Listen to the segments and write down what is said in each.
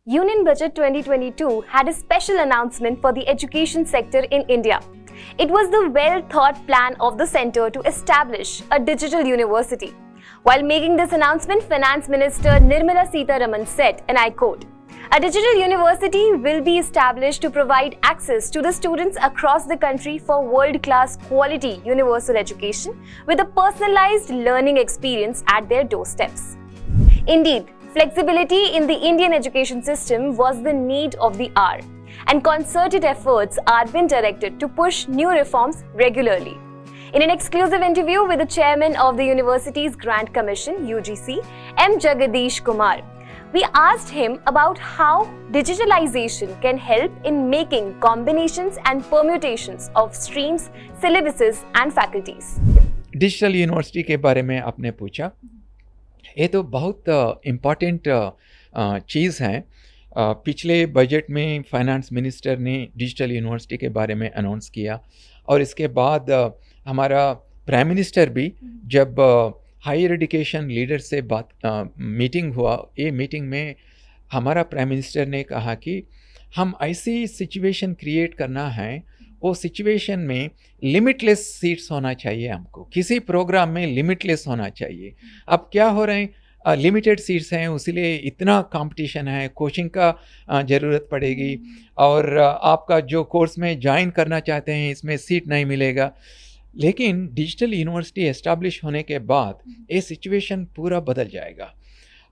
Union Budget 2022 had a special announcement for the education sector in India. It was the well-thought plan of the centre to establish a digital university. While making this announcement, Finance Minister Nirmala Sitharaman said, and I quote, "A digital university will be established to provide access to the students across the country for world-class quality universal education with a personalized learning experience at their doorsteps." Indeed, flexibility in the Indian education system was the need of the hour, and concerted efforts are being directed to push new reforms regularly. In an exclusive interview with the chairman of the university's Grant Commission, UGC, M. Jagadish Kumar, we asked him about how digitalization can help in making combinations and permutations of streams, syllabuses and faculties. Digital university के बारे में आपने पूछा, ये तो बहुत important चीज़ है। पिछले बजट में फाइनेंस मिनिस्टर ने डिजिटल यूनिवर्सिटी के बारे में अनाउंस किया और इसके बाद हमारा प्राइम मिनिस्टर भी जब हायर एजुकेशन लीडर से मीटिंग हुआ, ये मीटिंग में हमारा प्राइम मिनिस्टर ने कहा कि हम ऐसी सिचुएशन क्रिएट करना है, वो सिचुएशन में लिमिटलेस सीट्स होना चाहिए, हमको किसी प्रोग्राम में लिमिटलेस होना चाहिए। अब क्या हो रहे हैं, लिमिटेड सीट्स हैं, उसीलिए इतना कंपटीशन है, कोचिंग का ज़रूरत पड़ेगी और आपका जो कोर्स में ज्वाइन करना चाहते हैं इसमें सीट नहीं मिलेगा। लेकिन डिजिटल यूनिवर्सिटी एस्टैब्लिश होने के बाद ये सिचुएशन पूरा बदल जाएगा।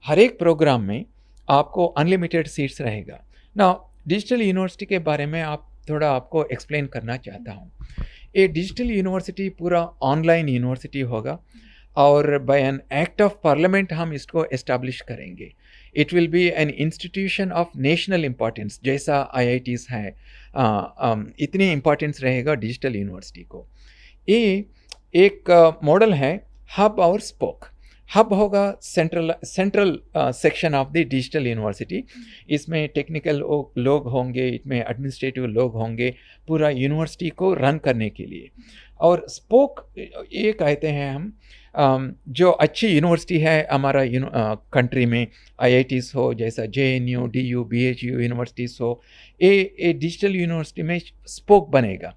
हर एक प्रोग्राम में आपको अनलिमिटेड सीट्स रहेगा ना। डिजिटल यूनिवर्सिटी के बारे में आपको एक्सप्लेन करना चाहता हूँ। ये डिजिटल यूनिवर्सिटी पूरा ऑनलाइन यूनिवर्सिटी होगा और by an act of parliament हम इसको एस्टैब्लिश करेंगे। It will be an institution of national importance, जैसा IITs है, इतनी इम्पॉर्टेंस रहेगा डिजिटल यूनिवर्सिटी को। ये एक मॉडल है हब और स्पोक। हब होगा central section of the digital university, इसमें टेक्निकल लोग होंगे, इसमें एडमिनिस्ट्रेटिव लोग होंगे पूरा यूनिवर्सिटी को रन करने के लिए। और स्पोक ये कहते हैं हम, जो अच्छी यूनिवर्सिटी है हमारा कंट्री में, IITs हो जैसा JNU, DU, BHU यूनिवर्सिटीज़ हो, ये डिजिटल यूनिवर्सिटी में स्पोक बनेगा।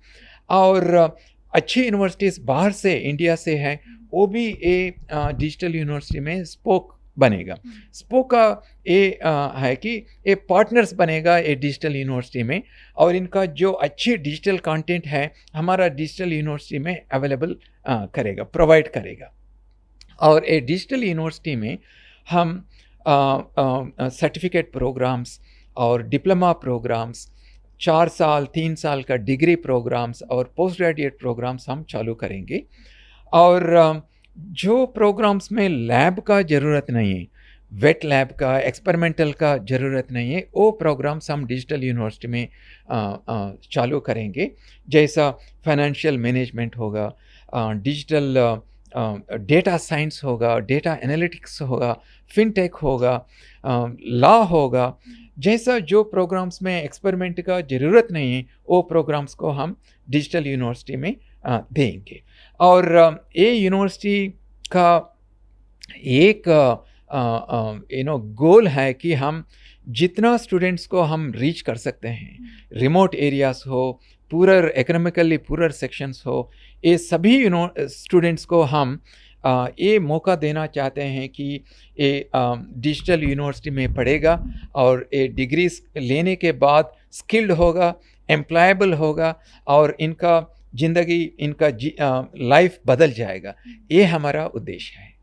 और अच्छी यूनिवर्सिटीज़ बाहर से, इंडिया से है, वो भी ये डिजिटल यूनिवर्सिटी में स्पोक बनेगा। स्पोक का ये है कि ये पार्टनर्स बनेगा ये डिजिटल यूनिवर्सिटी में, और इनका जो अच्छी डिजिटल कंटेंट है हमारा डिजिटल यूनिवर्सिटी में अवेलेबल करेगा, प्रोवाइड करेगा। और ये डिजिटल यूनिवर्सिटी में हम सर्टिफिकेट प्रोग्राम्स और डिप्लोमा प्रोग्राम्स, 4 साल 3 साल का डिग्री प्रोग्राम्स और पोस्ट ग्रेजुएट प्रोग्राम्स हम चालू करेंगे। और जो प्रोग्राम्स में लैब का ज़रूरत नहीं है, वेट लैब का, एक्सपेरिमेंटल का ज़रूरत नहीं है, वो प्रोग्राम्स हम डिजिटल यूनिवर्सिटी में चालू करेंगे। जैसा फाइनेंशियल मैनेजमेंट होगा, डिजिटल डेटा साइंस होगा, डेटा एनालिटिक्स होगा, फिनटेक होगा, लॉ होगा। जैसा जो प्रोग्राम्स में एक्सपेरिमेंट का ज़रूरत नहीं है वो प्रोग्राम्स को हम डिजिटल यूनिवर्सिटी में देंगे। और ये यूनिवर्सिटी का एक गोल है कि हम जितना स्टूडेंट्स को हम रीच कर सकते हैं, रिमोट एरियाज हो, पूरर इकोनॉमिकली पूरर सेक्शंस हो, ये सभी स्टूडेंट्स को हम ये मौका देना चाहते हैं कि ये डिजिटल यूनिवर्सिटी में पढ़ेगा और ये डिग्री लेने के बाद स्किल्ड होगा, एम्प्लॉयबल होगा और इनका ज़िंदगी, इनका लाइफ बदल जाएगा। ये हमारा उद्देश्य है।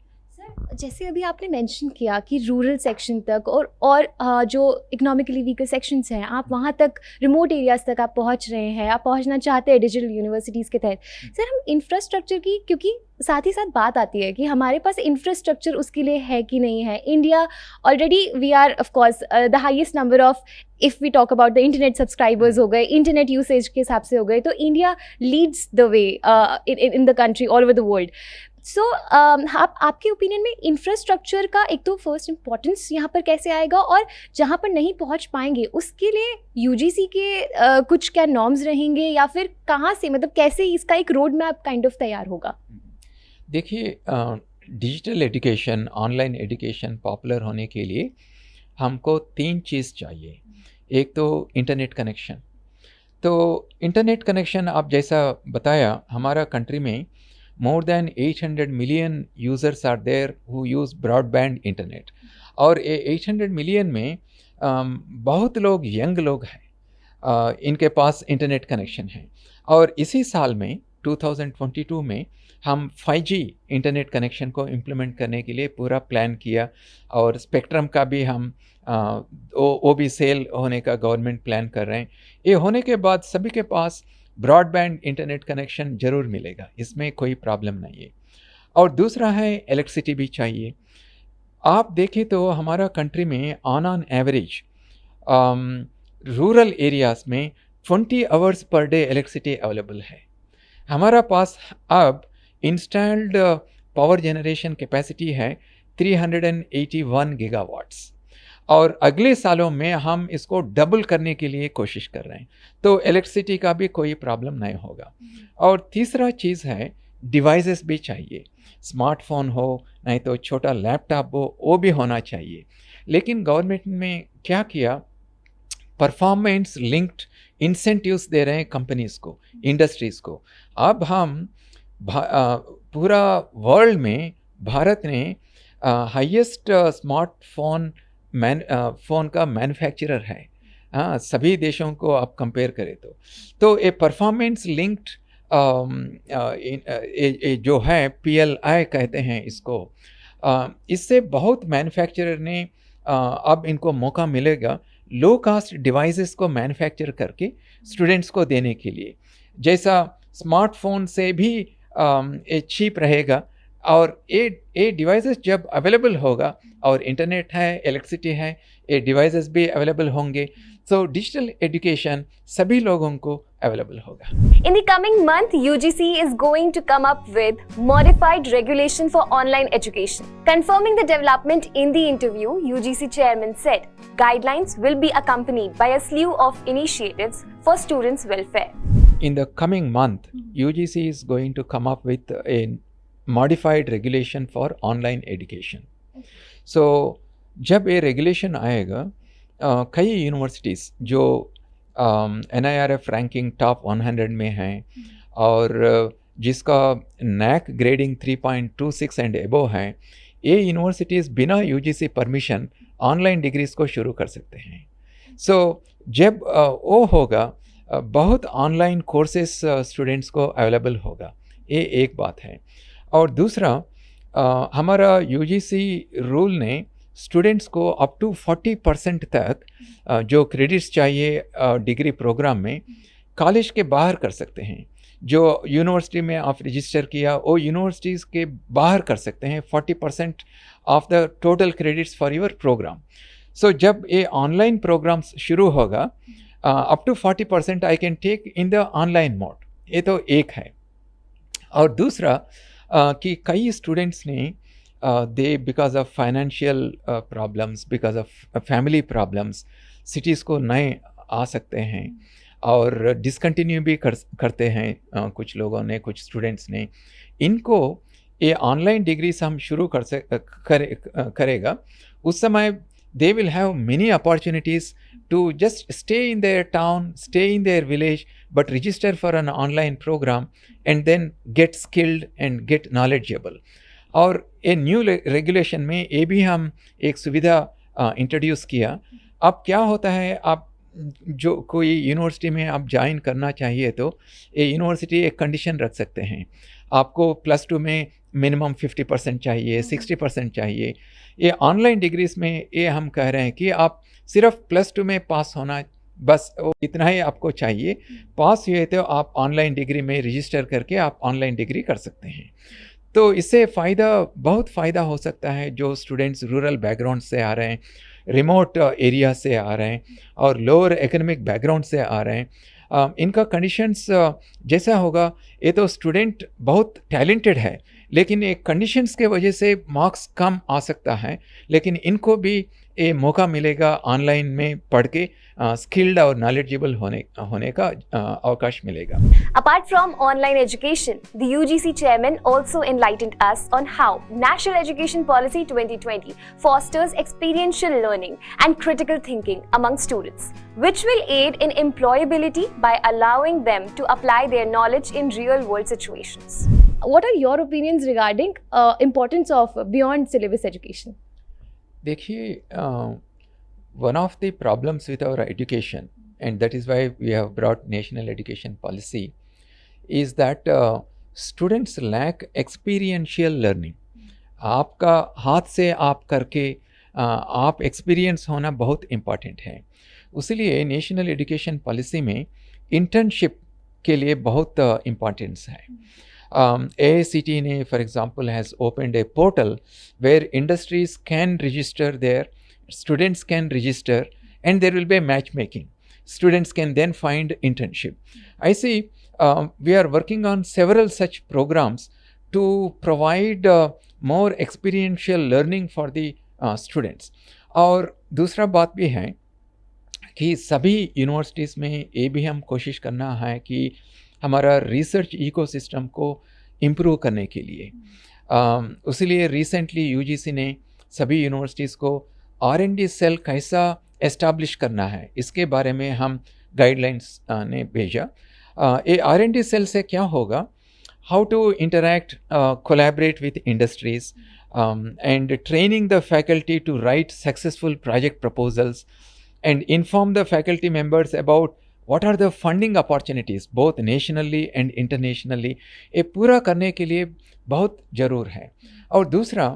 जैसे अभी आपने मेंशन किया कि रूरल सेक्शन तक और जो इकोनॉमिकली वीकर सेक्शंस हैं, आप वहाँ तक, रिमोट एरियाज़ तक आप पहुँच रहे हैं, आप पहुँचना चाहते हैं डिजिटल यूनिवर्सिटीज़ के तहत। सर, हम इंफ्रास्ट्रक्चर की, क्योंकि साथ ही साथ बात आती है कि हमारे पास इंफ्रास्ट्रक्चर उसके लिए है कि नहीं है। India already, we are of course the highest number of, if we talk about the internet subscribers हो गए, इंटरनेट यूसेज के हिसाब से हो गए, तो India leads the way in the country all over the world. So आपके opinion में इंफ्रास्ट्रक्चर का एक तो फर्स्ट इम्पोर्टेंस यहाँ पर कैसे आएगा, और जहाँ पर नहीं पहुँच पाएंगे उसके लिए UGC के कुछ क्या नॉर्म्स रहेंगे, या फिर कहाँ से, मतलब कैसे इसका एक रोड मैप काइंड ऑफ तैयार होगा? देखिए, digital education, online education popular होने के लिए हमको 3 चीज़ चाहिए। एक तो इंटरनेट कनेक्शन। तो इंटरनेट कनेक्शन आप जैसा बताया, हमारा कंट्री में more than 800 million users are there who use broadband internet. और ये 800 मिलियन में बहुत लोग यंग लोग हैं, इनके पास इंटरनेट कनेक्शन है। और इसी साल में 2022 में हम 5G इंटरनेट कनेक्शन को इम्प्लीमेंट करने के लिए पूरा प्लान किया, और स्पेक्ट्रम का भी हम वो भी सेल होने का गवर्नमेंट प्लान कर रहे हैं। ये होने के बाद सभी के पास ब्रॉडबैंड इंटरनेट कनेक्शन ज़रूर मिलेगा, इसमें कोई प्रॉब्लम नहीं है। और दूसरा है इलेक्ट्रिसिटी भी चाहिए। आप देखें तो हमारा कंट्री में ऑन एवरेज रूरल एरियाज़ में 20 hours per day electricity available है। हमारा पास अब इंस्टॉल्ड पावर जनरेशन कैपेसिटी है 381 गीगावाट्स, और अगले सालों में हम इसको डबल करने के लिए कोशिश कर रहे हैं, तो इलेक्ट्रिसिटी का भी कोई प्रॉब्लम नहीं होगा। और तीसरा चीज़ है डिवाइसेस भी चाहिए, स्मार्टफोन हो नहीं तो छोटा लैपटॉप हो, वो भी होना चाहिए। लेकिन गवर्नमेंट में क्या किया, परफॉर्मेंस लिंक्ड इंसेंटिव्स दे रहे हैं कंपनीज़ को, इंडस्ट्रीज़ को। अब हम पूरा वर्ल्ड में भारत ने हाईएस्ट स्मार्टफोन फ़ोन का मैन्युफैक्चरर है, हाँ, सभी देशों को आप कंपेयर करें तो ये परफॉर्मेंस लिंक्ड जो है PLI कहते हैं इसको, इससे बहुत मैन्युफैक्चरर ने अब इनको मौका मिलेगा लो कास्ट डिवाइसेस को मैन्युफैक्चर करके स्टूडेंट्स को देने के लिए। जैसा स्मार्टफोन से भी ये चीप रहेगा, और ये डिवाइसेस जब अवेलेबल होगा और इंटरनेट है, इलेक्ट्रिसिटी है, ये डिवाइसेस भी अवेलेबल होंगे, तो डिजिटल एजुकेशन सभी लोगों को अवेलेबल होगा। In the coming month, UGC is going to come up with modified regulation for online education. Confirming the development in the interview, UGC chairman said guidelines will be accompanied by a slew of initiatives for students' welfare. In the coming month, UGC is going to come up with a modified regulation for online education. So जब ये regulation आएगा, कई universities जो NIRF ranking top 100 में हैं और जिसका NAC grading 3.26 and एबो है, ये यूनिवर्सिटीज़ बिना UGC परमिशन ऑनलाइन डिग्रीज़ को शुरू कर सकते हैं। सो जब वो होगा, बहुत ऑनलाइन कोर्सेस स्टूडेंट्स को अवेलेबल होगा, ये एक बात है। और दूसरा, हमारा UGC रूल ने स्टूडेंट्स को अप टू 40% तक जो क्रेडिट्स चाहिए डिग्री प्रोग्राम में, कॉलेज के बाहर कर सकते हैं। जो यूनिवर्सिटी में आप रजिस्टर किया, वो यूनिवर्सिटीज़ के बाहर कर सकते हैं 40% of the total credits for your programme. So जब ये ऑनलाइन प्रोग्राम्स शुरू होगा, up to 40% I can take in the online mode, ये तो एक है। और दूसरा कि कई स्टूडेंट्स ने they because of financial problems, because of family problems, cities को नए आ सकते हैं और डिसकंटिन्यू भी करते हैं कुछ लोगों ने, कुछ स्टूडेंट्स ने। इनको ये ऑनलाइन डिग्रीज हम शुरू करेगा, उस समय they will have many opportunities to just stay in their town, stay in their village, but register for an online program and then get skilled and get knowledgeable. और ये न्यू रेगुलेशन में ये भी हम एक सुविधा इंट्रोड्यूस किया। अब क्या होता है, आप जो कोई यूनिवर्सिटी में आप ज्वाइन करना चाहिए तो ये यूनिवर्सिटी एक कंडीशन रख सकते हैं, आपको +2 में मिनिमम 50% चाहिए, 60% चाहिए। ये ऑनलाइन डिग्रीज़ में ये हम कह रहे हैं कि आप सिर्फ +2 में पास होना, बस इतना ही आपको चाहिए। पास हुए तो आप ऑनलाइन डिग्री में रजिस्टर करके आप ऑनलाइन डिग्री कर सकते हैं। तो इससे बहुत फ़ायदा हो सकता है जो स्टूडेंट्स रूरल बैकग्राउंड से आ रहे हैं, रिमोट एरिया से आ रहे हैं और लोअर एकेडमिक बैकग्राउंड से आ रहे हैं। इनका कंडीशंस जैसा होगा, ये तो स्टूडेंट बहुत टैलेंटेड है लेकिन एक कंडीशंस के वजह से मार्क्स कम आ सकता है, लेकिन इनको भी ये मौका मिलेगा ऑनलाइन में पढ़ के स्किल्ड और नॉलेजेबल होने का अवकाश मिलेगा। Apart from online education, the UGC chairman also enlightened us on how National Education Policy 2020 fosters experiential learning and critical thinking among students, which will aid in employability by allowing them to apply their knowledge in real-world situations. What are your opinions regarding importance of beyond syllabus education? देखिए, one of the problems with our education, and that is why we have brought national education policy, is that students lack experiential learning. आपका हाथ से आप करके आप experience होना बहुत important है। उसलिए नेशनल एजुकेशन पॉलिसी में इंटर्नशिप के लिए बहुत इम्पॉर्टेंस है। AICT ने, for example, has opened a portal where industries can register their students can register, and there will be a matchmaking. Students can then find internship. I see we are working on several such programs to provide more experiential learning for the students. और दूसरा बात भी है कि सभी universities में ये भी हम कोशिश करना है कि हमारा रिसर्च इकोसिस्टम को इम्प्रूव करने के लिए उसलिए रिसेंटली यूजीसी ने सभी यूनिवर्सिटीज़ को R&D सेल कैसा एस्टैब्लिश करना है इसके बारे में हम गाइडलाइंस ने भेजा। ये R&D सेल से क्या होगा, how to interact, collaborate with industries and training the faculty to write successful project proposals and inform the faculty members about what are the funding opportunities both nationally and internationally। ये पूरा करने के लिए बहुत ज़रूर है। और दूसरा,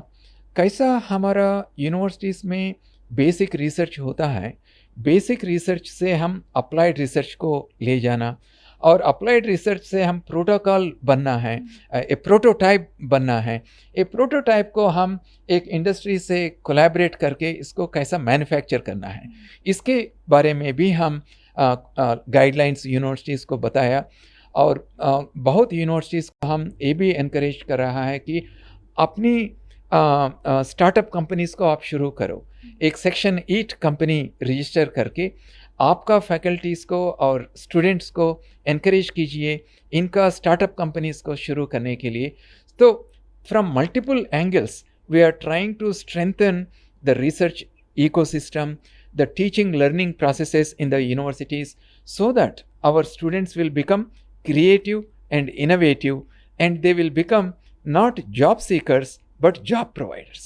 कैसा हमारा यूनिवर्सिटीज़ में बेसिक रिसर्च होता है, बेसिक रिसर्च से हम अप्लाइड रिसर्च को ले जाना, और अप्लाइड रिसर्च से हम प्रोटोकॉल बनना है, ए प्रोटोटाइप बनना है। ए प्रोटोटाइप को हम एक इंडस्ट्री से कोलैबोरेट करके इसको कैसा मैन्युफैक्चर करना है, इसके बारे में भी हम गाइडलाइंस यूनिवर्सिटीज़ को बताया। और बहुत यूनिवर्सिटीज़ को हम ये भी इनकरेज कर रहा है कि अपनी स्टार्टअप कंपनीज़ को आप शुरू करो, एक सेक्शन 8 कंपनी रजिस्टर करके आपका फैकल्टीज़ को और स्टूडेंट्स को इनकरेज कीजिए इनका स्टार्टअप कंपनीज़ को शुरू करने के लिए। तो from multiple angles we are trying to strengthen the research ecosystem, the teaching learning processes in the universities, so that our students will become creative and innovative, and they will become not job seekers but job providers.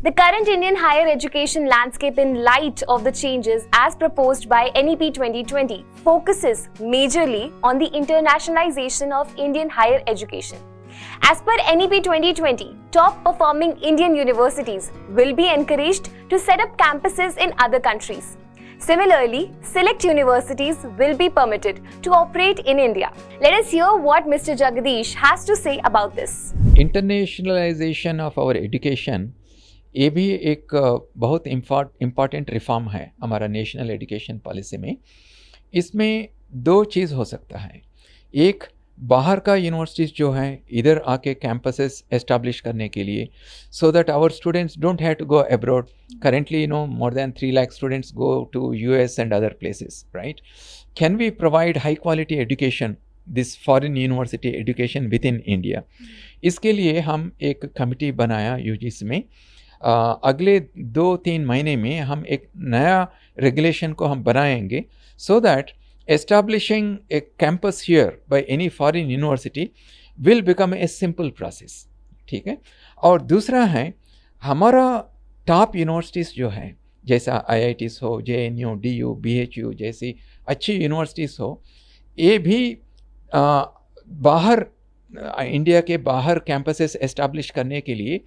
The current Indian higher education landscape in light of the changes as proposed by NEP 2020 focuses majorly on the internationalization of Indian higher education. As per NEP 2020, top performing Indian universities will be encouraged to set up campuses in other countries. Similarly, select universities will be permitted to operate in India. Let us hear what Mr. Jagadish has to say about this. Internationalization of our education, ये भी एक बहुत important reform है हमारा national education policy में। इसमें दो चीज़ हो सकता है, एक बाहर का यूनिवर्सिटीज़ जो हैं इधर आके कैंपसेस एस्टैब्लिश करने के लिए, so that our students don't have to go abroad. Currently more than 3 lakh students go to US and other places, right? Can we provide high quality education, this foreign university education within India? इसके लिए हम एक committee बनाया UGC में। अगले 2-3 महीने में हम एक नया रेगुलेशन को हम बनाएंगे, so that establishing a campus here by any foreign university will become a simple process, ठीक है? और दूसरा है हमारा टॉप यूनिवर्सिटीज़ जो हैं, जैसा IITs हो, JNU, DU, BHU जैसी अच्छी यूनिवर्सिटीज़ हो, ये भी बाहर इंडिया के बाहर कैंपसेस एस्टैब्लिश करने के लिए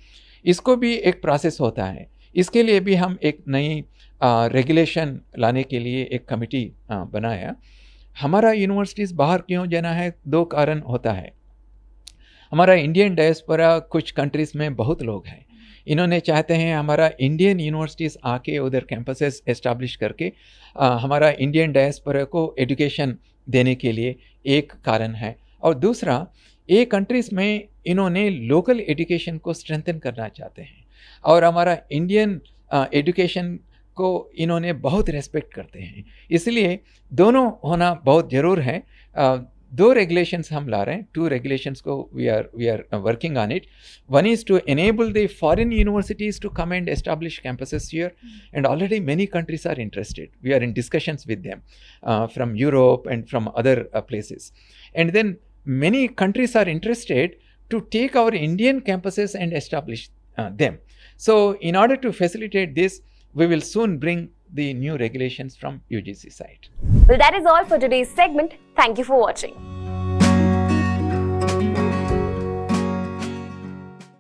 इसको भी एक प्रोसेस होता है। इसके लिए भी हम एक नई रेगुलेशन लाने के लिए एक कमिटी बनाया। हमारा यूनिवर्सिटीज़ बाहर क्यों जाना है, 2 कारण होता है। हमारा इंडियन डायस्पोरा कुछ कंट्रीज़ में बहुत लोग हैं, इन्होंने चाहते हैं हमारा इंडियन यूनिवर्सिटीज़ आके उधर कैंपसेस एस्टैब्लिश करके हमारा इंडियन डायस्पोरा को एजुकेशन देने के लिए एक कारण है। और दूसरा, ये कंट्रीज़ में इन्होंने लोकल एजुकेशन को स्ट्रेंथन करना चाहते हैं और हमारा इंडियन एजुकेशन को इन्होंने बहुत रेस्पेक्ट करते हैं, इसलिए दोनों होना बहुत ज़रूर है। दो रेगुलेशंस हम ला रहे हैं, 2 रेगुलेशंस को we are working on it. One is to enable the foreign universities to come and establish campuses here, and already many countries are interested. We are in discussions with them from Europe and from other places, and then many countries are interested to take our Indian campuses and establish them. So in order to facilitate this, we will soon bring the new regulations from UGC side. Well, that is all for today's segment. Thank you for watching.